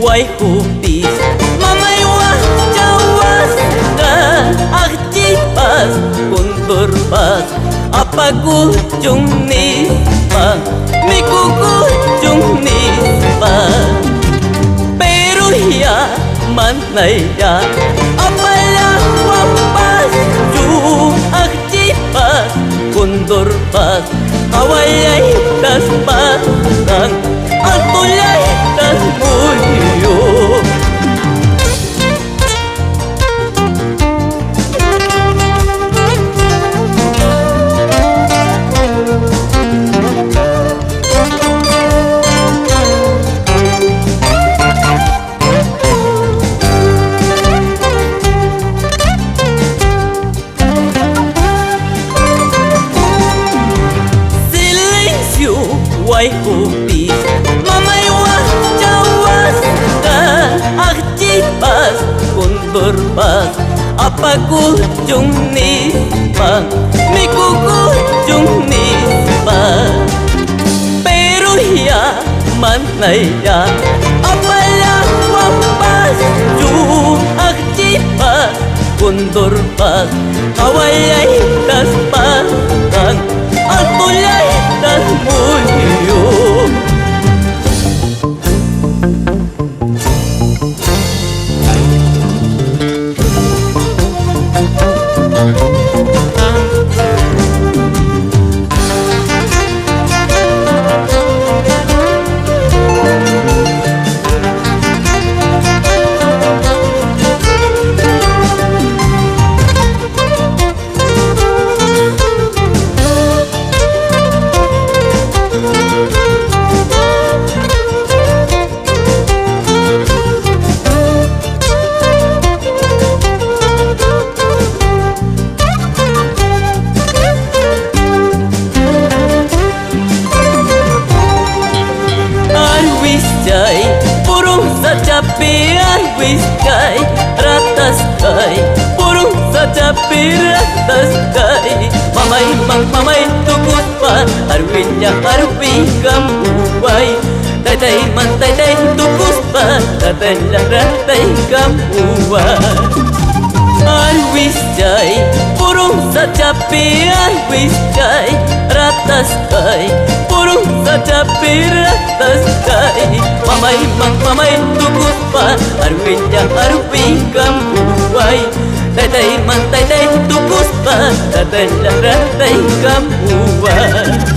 Guay hupis, mamay wajawas ka akjipas kunturpas apagujung nispa mikugujung nispa pero ya manay ya apala wapas ju akjipas kunturpas kawayay taspasang altulay tasmuyo. Silencio, guay hupis, mamay wajawas ka akjipas kunturpas apagujung nispa mikugujung nispa pero ya manay ya apala wapas ju akjipas kunturpas kawayay taspasang altulay tasmuyo. Burung sacapi arwis kai ratas kai burung sacapi ratas kai mamay mamay tukus pa arwinya arwi kamuway tay man tay tukus pa tay kamuway arwis jai burung sacapi arwis kai ratas kai burung sacapi ratas kai mamay tukus pa arwinya arwi kamuway tay man tay tukus pa tay kamuway.